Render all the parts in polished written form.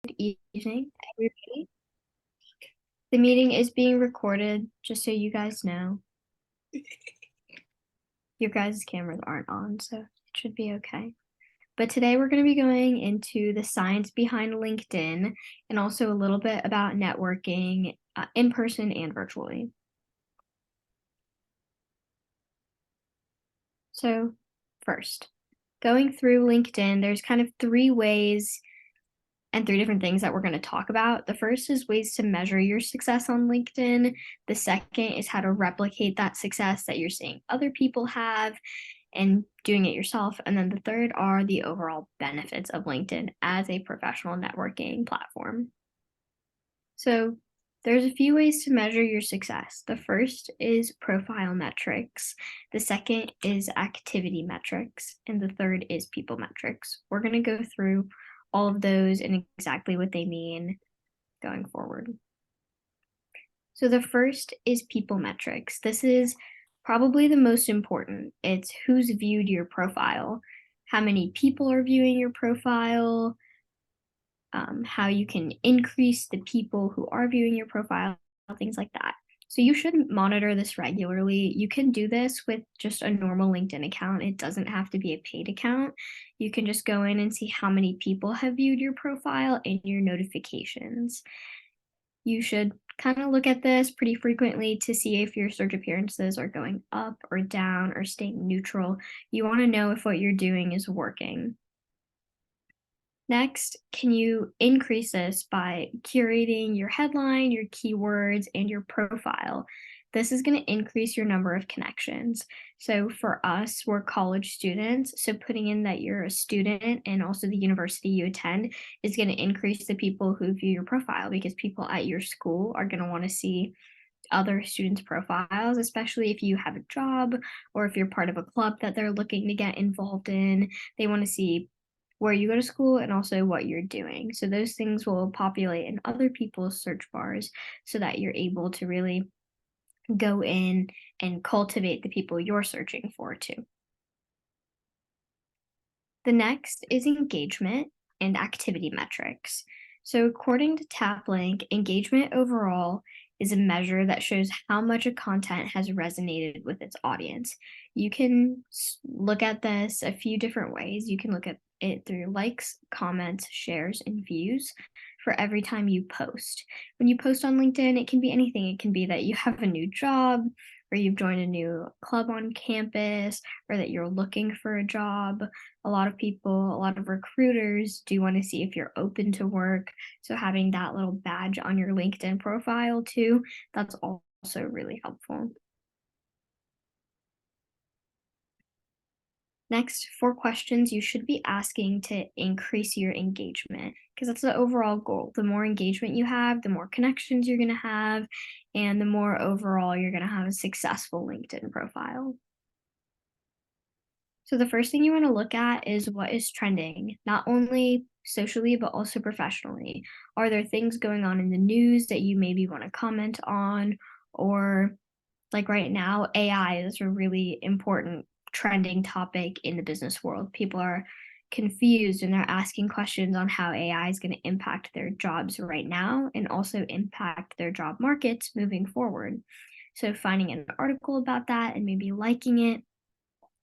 Evening, everybody. The meeting is being recorded, just so you guys know. Your guys' cameras aren't on, so it should be okay. But today we're going to be going into the science behind LinkedIn and also a little bit about networking in person and virtually. So first, going through LinkedIn, there's kind of three ways and three different things that we're going to talk about. The first is ways to measure your success on LinkedIn. The second is how to replicate that success that you're seeing other people have and doing it yourself. And then the third are the overall benefits of LinkedIn as a professional networking platform. So there's a few ways to measure your success. The first is profile metrics. The second is activity metrics. And the third is people metrics. We're going to go through all of those and exactly what they mean going forward. So the first is people metrics. This is probably the most important. It's who's viewed your profile, how many people are viewing your profile, how you can increase the people who are viewing your profile, things like that. So you should monitor this regularly. You can do this with just a normal LinkedIn account. It doesn't have to be a paid account. You can just go in and see how many people have viewed your profile and your notifications. You should kind of look at this pretty frequently to see if your search appearances are going up or down or staying neutral. You want to know if what you're doing is working. Next, can you increase this by curating your headline, your keywords, and your profile? This is going to increase your number of connections. So for us, we're college students. So putting in that you're a student and also the university you attend is going to increase the people who view your profile because people at your school are going to want to see other students' profiles, especially if you have a job or if you're part of a club that they're looking to get involved in. They want to see where you go to school and also what you're doing. So those things will populate in other people's search bars so that you're able to really go in and cultivate the people you're searching for too. The next is engagement and activity metrics. So according to TapLink, engagement overall is a measure that shows how much a content has resonated with its audience. You can look at this a few different ways. You can look at it through likes, comments, shares, and views for every time you post. When you post on LinkedIn, it can be anything. It can be that you have a new job, or you've joined a new club on campus, or that you're looking for a job. A lot of people, a lot of recruiters do want to see if you're open to work. So having that little badge on your LinkedIn profile too, that's also really helpful. Next, 4 questions you should be asking to increase your engagement, because that's the overall goal. The more engagement you have, the more connections you're going to have, and the more overall you're going to have a successful LinkedIn profile. So the first thing you want to look at is what is trending, not only socially, but also professionally. Are there things going on in the news that you maybe want to comment on? Or like right now, AI is a really important trending topic in the business world. People are confused and they're asking questions on how AI is going to impact their jobs right now and also impact their job markets moving forward. So finding an article about that and maybe liking it,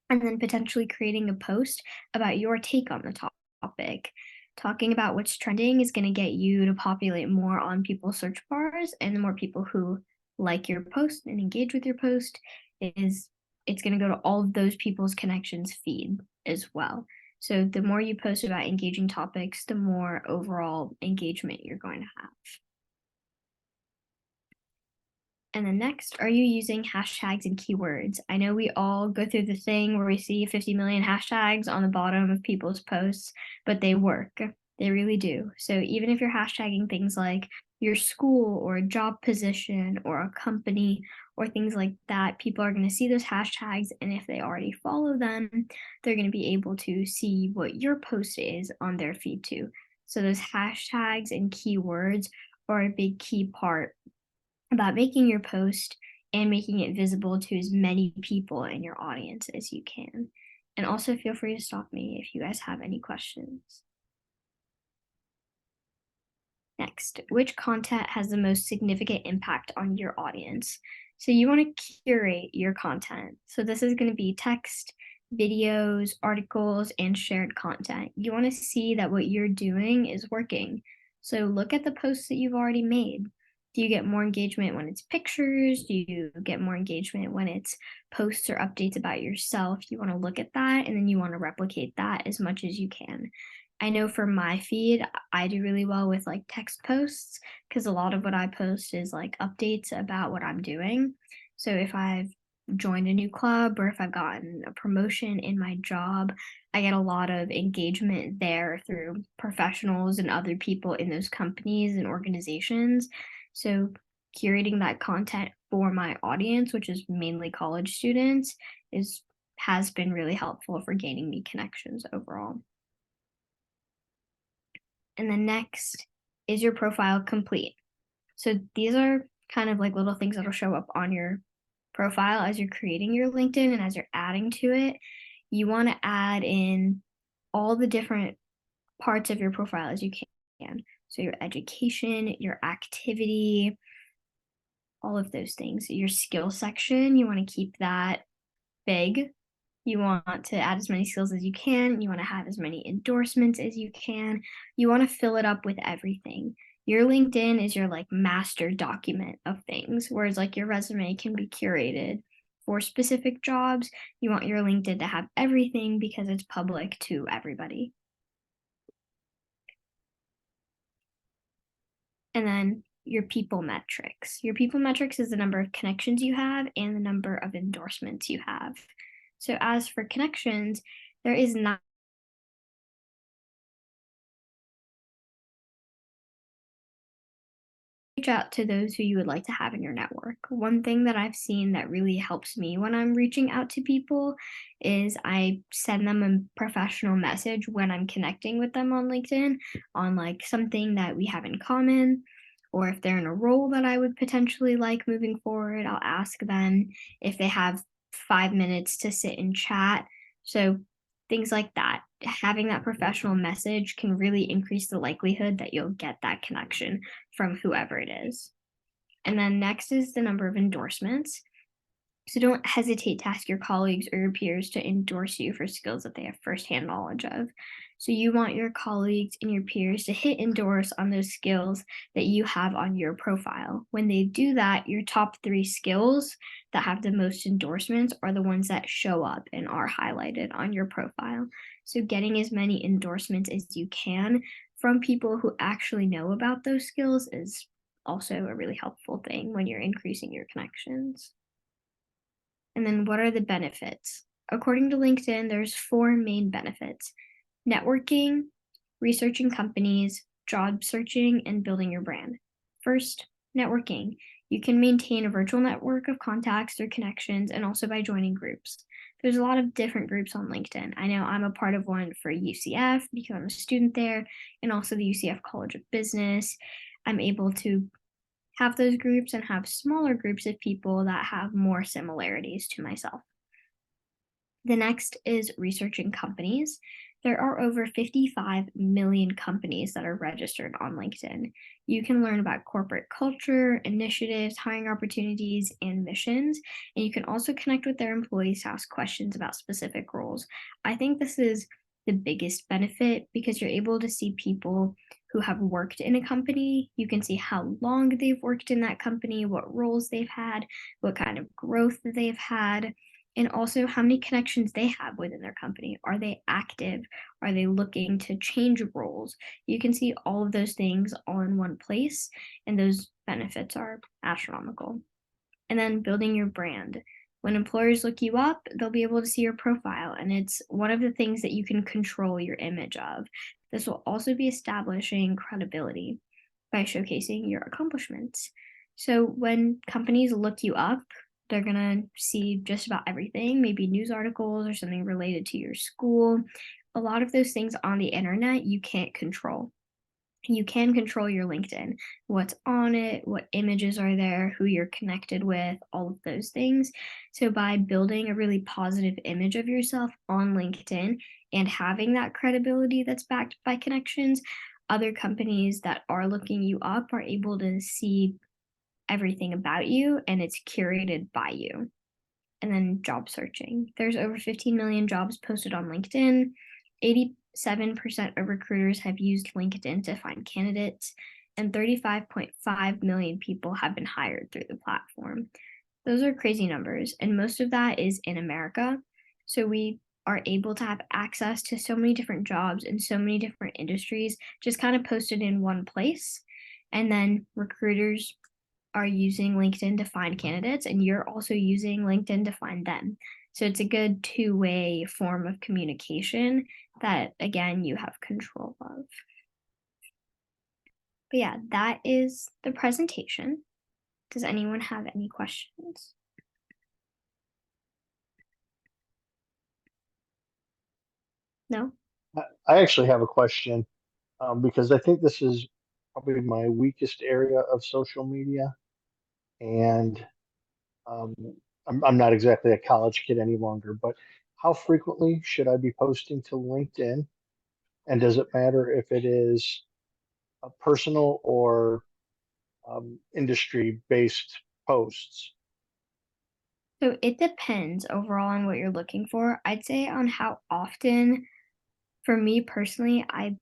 and then potentially creating a post about your take on the topic. Talking about what's trending is going to get you to populate more on people's search bars, and the more people who like your post and engage with your post is it's going to go to all of those people's connections feed as well. So the more you post about engaging topics, the more overall engagement you're going to have. And then next, are you using hashtags and keywords? I know we all go through the thing where we see 50 million hashtags on the bottom of people's posts, but they work. They really do. So even if you're hashtagging things like your school or a job position or a company or things like that, people are going to see those hashtags. And if they already follow them, they're going to be able to see what your post is on their feed too. So those hashtags and keywords are a big key part about making your post and making it visible to as many people in your audience as you can. And also feel free to stop me if you guys have any questions. Next, which content has the most significant impact on your audience? So you want to curate your content. So this is going to be text, videos, articles, and shared content. You want to see that what you're doing is working. So look at the posts that you've already made. Do you get more engagement when it's pictures? Do you get more engagement when it's posts or updates about yourself? You want to look at that and then you want to replicate that as much as you can. I know for my feed, I do really well with like text posts because a lot of what I post is like updates about what I'm doing. So if I've joined a new club or if I've gotten a promotion in my job, I get a lot of engagement there through professionals and other people in those companies and organizations. So curating that content for my audience, which is mainly college students, is has been really helpful for gaining me connections overall. And then next, is your profile complete? So these are kind of like little things that'll show up on your profile as you're creating your LinkedIn and as you're adding to it. You want to add in all the different parts of your profile as you can. So your education, your activity, all of those things. Your skill section, you want to keep that big. You want to add as many skills as you can. You want to have as many endorsements as you can. You want to fill it up with everything. Your LinkedIn is your like master document of things, whereas like your resume can be curated for specific jobs. You want your LinkedIn to have everything because it's public to everybody. And then your people metrics. Your people metrics is the number of connections you have and the number of endorsements you have. So as for connections, there is not reach out to those who you would like to have in your network. One thing that I've seen that really helps me when I'm reaching out to people is I send them a professional message when I'm connecting with them on LinkedIn on like something that we have in common, or if they're in a role that I would potentially like moving forward, I'll ask them if they have 5 minutes to sit and chat. So things like that. Having that professional message can really increase the likelihood that you'll get that connection from whoever it is. And then next is the number of endorsements. So don't hesitate to ask your colleagues or your peers to endorse you for skills that they have firsthand knowledge of. So you want your colleagues and your peers to hit endorse on those skills that you have on your profile. When they do that, your top 3 skills that have the most endorsements are the ones that show up and are highlighted on your profile. So getting as many endorsements as you can from people who actually know about those skills is also a really helpful thing when you're increasing your connections. And then what are the benefits? According to LinkedIn, there's 4 main benefits: networking, researching companies, job searching, and building your brand. First, networking. You can maintain a virtual network of contacts through connections and also by joining groups. There's a lot of different groups on LinkedIn. I know I'm a part of one for UCF because I'm a student there, and also the UCF College of Business. I'm able to have those groups and have smaller groups of people that have more similarities to myself. The next is researching companies. There are over 55 million companies that are registered on LinkedIn. You can learn about corporate culture, initiatives, hiring opportunities, and missions. And you can also connect with their employees to ask questions about specific roles. I think this is the biggest benefit because you're able to see people who have worked in a company. You can see how long they've worked in that company, what roles they've had, what kind of growth they've had, and also how many connections they have within their company. Are they active? Are they looking to change roles? You can see all of those things all in one place, and those benefits are astronomical. And then building your brand. When employers look you up, they'll be able to see your profile, and it's one of the things that you can control your image of. This will also be establishing credibility by showcasing your accomplishments. So when companies look you up, they're going to see just about everything, maybe news articles or something related to your school. A lot of those things on the internet you can't control. You can control your LinkedIn, what's on it, what images are there, who you're connected with, all of those things. So by building a really positive image of yourself on LinkedIn and having that credibility that's backed by connections, other companies that are looking you up are able to see everything about you and it's curated by you. And then job searching. There's over 15 million jobs posted on LinkedIn. 87% of recruiters have used LinkedIn to find candidates, and 35.5 million people have been hired through the platform. Those are crazy numbers, and most of that is in America. So we are able to have access to so many different jobs in so many different industries, just kind of posted in one place. And then recruiters are using LinkedIn to find candidates, and you're also using LinkedIn to find them. So it's a good two-way form of communication that, again, you have control of. But yeah, that is the presentation. Does anyone have any questions? No? I actually have a question because I think this is probably my weakest area of social media, and um, I'm not exactly a college kid any longer. But how frequently should I be posting to LinkedIn? And does it matter if it is a personal or industry-based posts? So it depends overall on what you're looking for. I'd say on how often, for me personally, I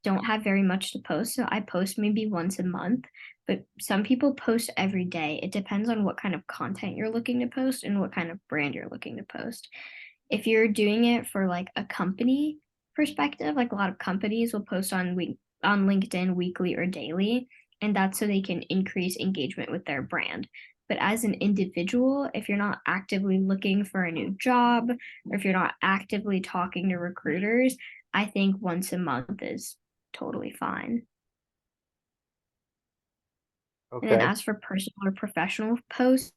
don't have very much to post, so I post maybe once a month, but some people post every day. It depends on what kind of content you're looking to post and what kind of brand you're looking to post. If you're doing it for like a company perspective, like a lot of companies will post on LinkedIn weekly or daily, and that's so they can increase engagement with their brand. But as an individual, if you're not actively looking for a new job or if you're not actively talking to recruiters, I think once a month is totally fine. And then Okay. as for personal or professional posts,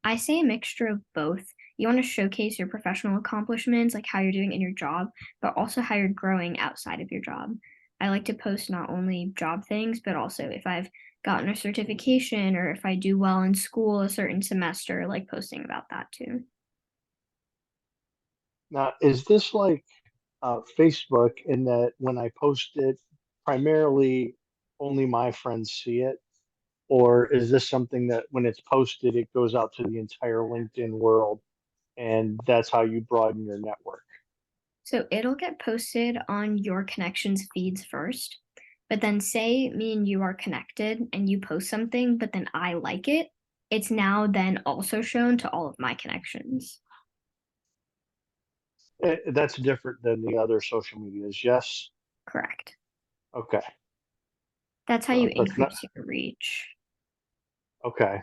I say a mixture of both. You want to showcase your professional accomplishments, like how you're doing in your job, but also how you're growing outside of your job. I like to post not only job things, but also if I've gotten a certification or if I do well in school a certain semester, I like posting about that too. Now, is this like Facebook in that when I post it, primarily only my friends see it? Or is this something that when it's posted, it goes out to the entire LinkedIn world and that's how you broaden your network? So it'll get posted on your connections feeds first. But then say me and you are connected and you post something, but then I like it, it's now then also shown to all of my connections. That's different than the other social medias. Yes. Correct. Okay. That's how you That's not increase your reach. okay.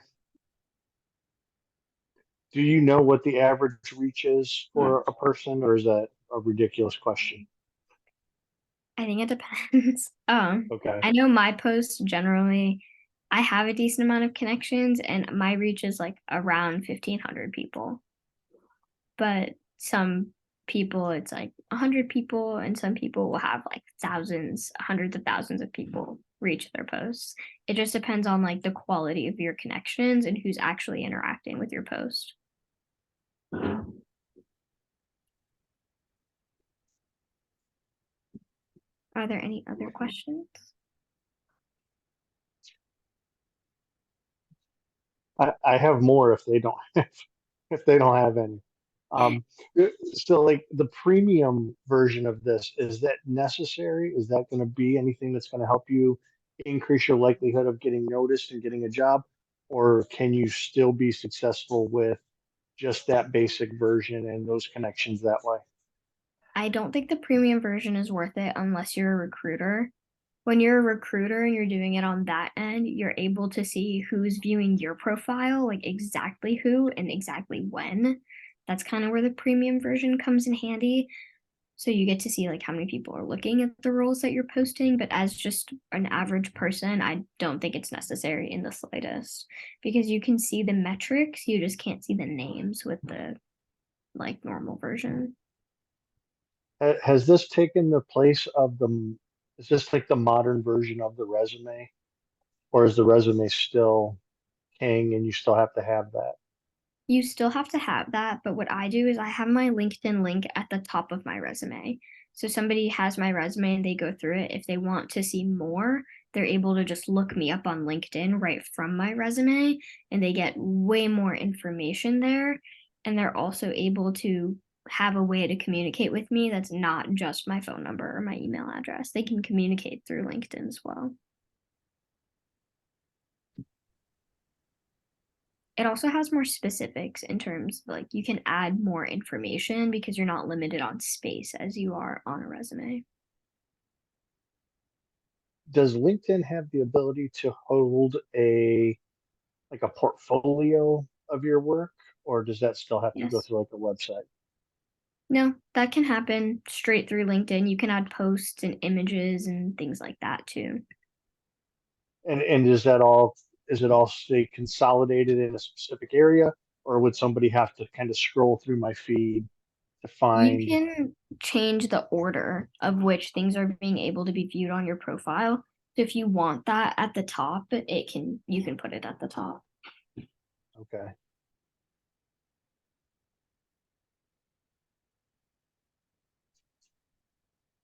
Do you know what the average reach is for a person, or is that a ridiculous question? I think it depends. Okay. I know my posts generally, I have a decent amount of connections and my reach is like around 1,500 people. But some people it's like 100 people and some people will have like thousands, hundreds of thousands of people reach their posts. It just depends on like the quality of your connections and who's actually interacting with your post. Are there any other questions? I have more if they don't have, if they don't have any. Um, so like the premium version of this, is that necessary? Is that going to be anything that's going to help you increase your likelihood of getting noticed and getting a job? Or can you still be successful with just that basic version and those connections that way? I don't think the premium version is worth it unless you're a recruiter. When you're a recruiter and you're doing it on that end, you're able to see who's viewing your profile, like exactly who and exactly when. That's kind of where the premium version comes in handy. So you get to see like how many people are looking at the roles that you're posting, but as just an average person, I don't think it's necessary in the slightest because you can see the metrics, you just can't see the names with the like normal version. Has this taken the place of is this like the modern version of the resume? Or is the resume still king and you still have to have that? You still have to have that, but what I do is I have my LinkedIn link at the top of my resume. So somebody has my resume and they go through it. If they want to see more, they're able to just look me up on LinkedIn right from my resume and they get way more information there. And they're also able to have a way to communicate with me that's not just my phone number or my email address. They can communicate through LinkedIn as well. It also has more specifics in terms of like you can add more information because you're not limited on space as you are on a resume. Does LinkedIn have the ability to hold a like a portfolio of your work, or does that still have to go Yes. through like a website? No, that can happen straight through LinkedIn. You can add posts and images and things like that too. And is it all say consolidated in a specific area, or would somebody have to kind of scroll through my feed to You find? can change the order of which things are being able to be viewed on your profile. So if you want that at the top, it can you can put it at the top. Okay.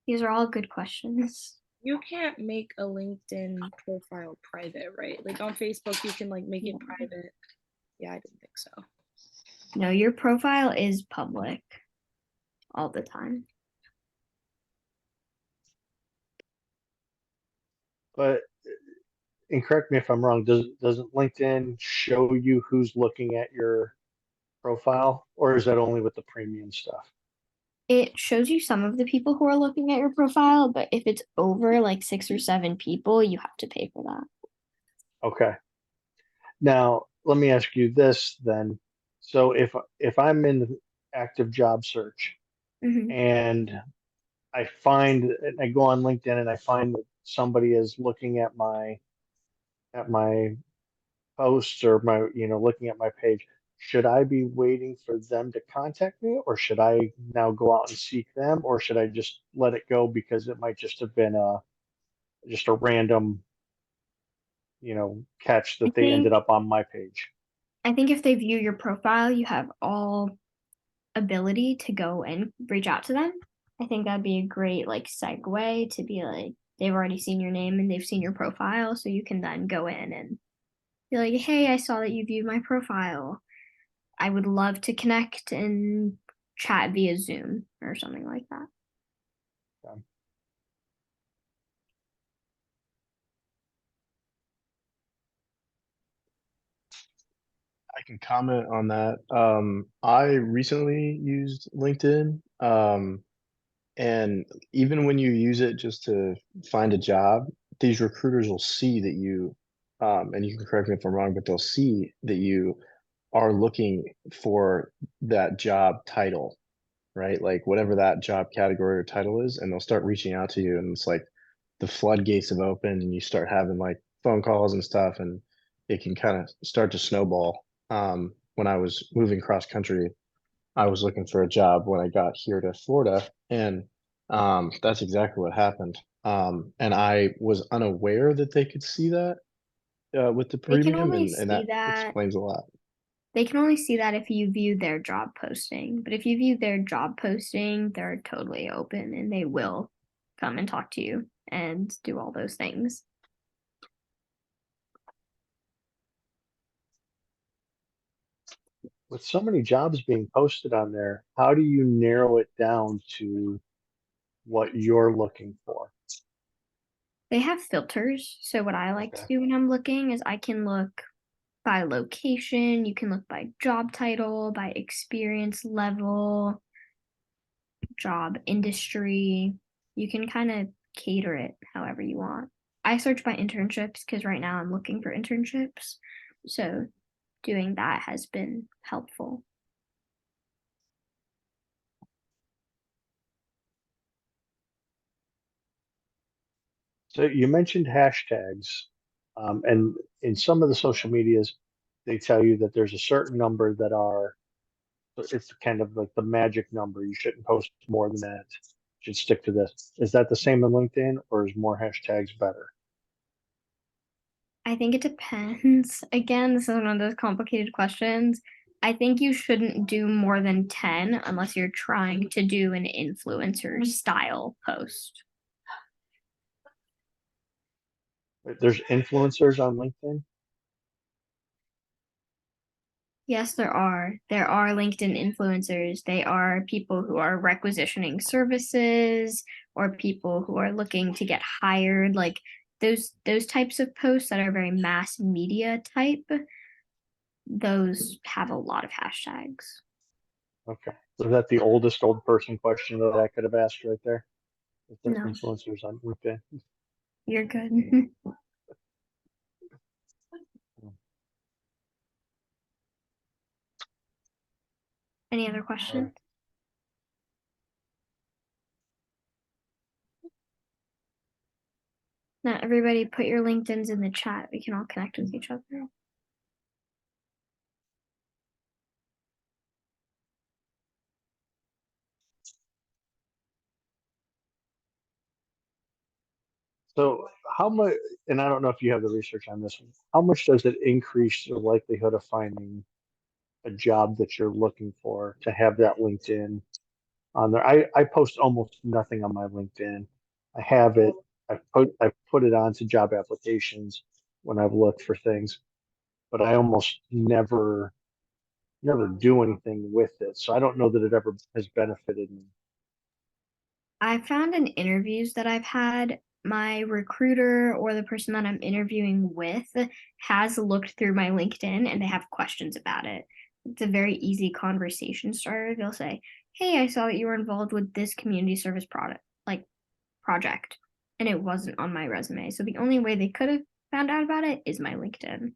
These are all good questions. You can't make a LinkedIn profile private, right? Like on Facebook, you can like make it private. Yeah, I didn't think so. No, your profile is public all the time. But and correct me if I'm wrong, doesn't LinkedIn show you who's looking at your profile, or is that only with the premium stuff? It shows you some of the people who are looking at your profile, but if it's over like 6 or 7 people, you have to pay for that. Okay. Now, let me ask you this then. So if I'm in the active job search Hmm. and I go on LinkedIn and I find that somebody is looking at my posts or looking at my page, should I be waiting for them to contact me, or should I now go out and seek them, or should I just let it go because it might just have been just a random, catch I that they ended think up on my page? I think if they view your profile, you have all ability to go and reach out to them. I think that'd be a great like segue to be like they've already seen your name and they've seen your profile, so you can then go in and be like, "Hey, I saw that you viewed my profile. I would love to connect and chat via Zoom or something like that." Um, I can comment on that. I recently used LinkedIn, and even when you use it just to find a job, these recruiters will see that and you can correct me if I'm wrong, but they'll see that you are looking for that job title, right? Like whatever that job category or title is, and they'll start reaching out to you, and it's like the floodgates have opened, and you start having like phone calls and stuff, and it can kind of start to snowball. When I was moving cross country, I was looking for a job when I got here to Florida, and that's exactly what happened. And I was unaware that they could see that with the They can premium, only and see that that explains a lot. they can only see that if you view their job posting. But if you view their job posting, they're totally open and they will come and talk to you and do all those things. with so many jobs being posted on there, how do you narrow it down to what you're looking for? They have filters. So what I like to Okay. do when I'm looking is I can look by location, you can look by job title, by experience level, job industry. You can kind of cater it however you want. I search by internships because right now I'm looking for internships. So doing that has been helpful. So you mentioned hashtags, and in some of the social medias, they tell you that there's a certain number that are, it's kind of like the magic number. You shouldn't post more than that. You should stick to this. Is that the same in LinkedIn, or is more hashtags better? I think it depends. Again, this is one of those complicated questions. I think you shouldn't do more than 10 unless you're trying to do an influencer style post. There's influencers on LinkedIn. Yes, there are. There are LinkedIn influencers. They are people who are requisitioning services or people who are looking to get hired, like those types of posts that are very mass media type. Those have a lot of hashtags. Okay. So that's the oldest old person question that I could have asked right there. If there are No. influencers on LinkedIn. You're good. Any other questions? Now, everybody put your LinkedIn's in the chat. We can all connect with each other. So how much, and I don't know if you have the research on this one, how much does it increase the likelihood of finding a job that you're looking for to have that LinkedIn on there? I post almost nothing on my LinkedIn. I have it. I've put it onto job applications when I've looked for things, but I almost never do anything with it. So I don't know that it ever has benefited me. I found in interviews that I've had, my recruiter or the person that I'm interviewing with has looked through my LinkedIn and they have questions about it. It's a very easy conversation starter. They'll say, "Hey, I saw that you were involved with this community service product, like project," and it wasn't on my resume. So the only way they could have found out about it is my LinkedIn.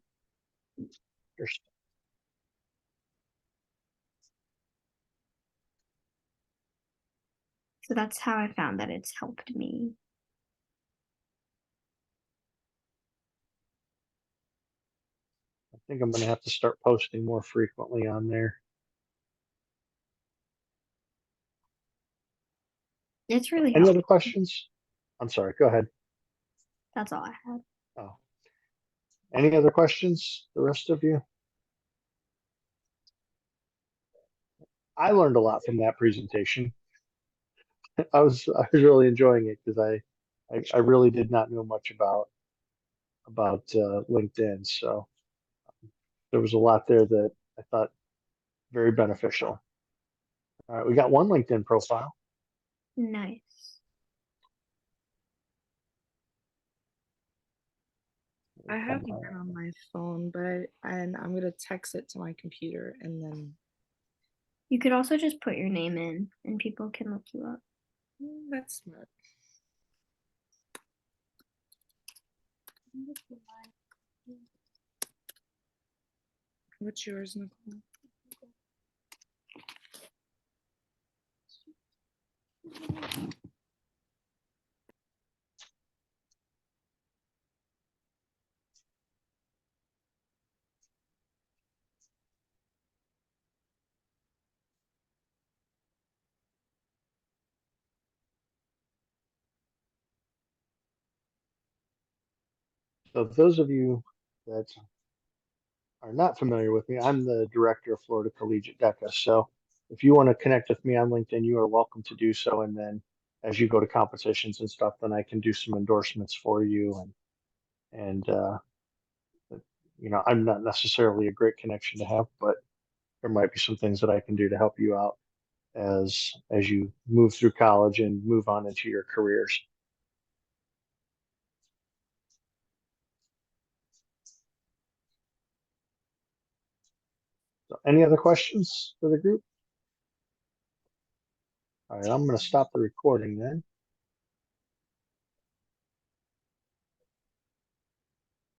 So that's how I found that it's helped me. I think I'm going to have to start posting more frequently on there. It's really Any helpful. other questions? I'm sorry. Go ahead. That's all I had. Oh, any other questions? The rest of you? I learned a lot from that presentation. I was really enjoying it because I really did not know much about LinkedIn. So there was a lot there that I thought very beneficial. All right, we got one LinkedIn profile. Nice. I have one on my phone, and I'm gonna text it to my computer and then You could also just put your name in and people can look you up. that's smart. What's yours, Nicole? So those of you that are not familiar with me, I'm the director of Florida Collegiate DECA. So if you want to connect with me on LinkedIn, you are welcome to do so. And then as you go to competitions and stuff, then I can do some endorsements for you. And I'm not necessarily a great connection to have, but there might be some things that I can do to help you out as you move through college and move on into your careers. So any other questions for the group? All right, I'm going to stop the recording then.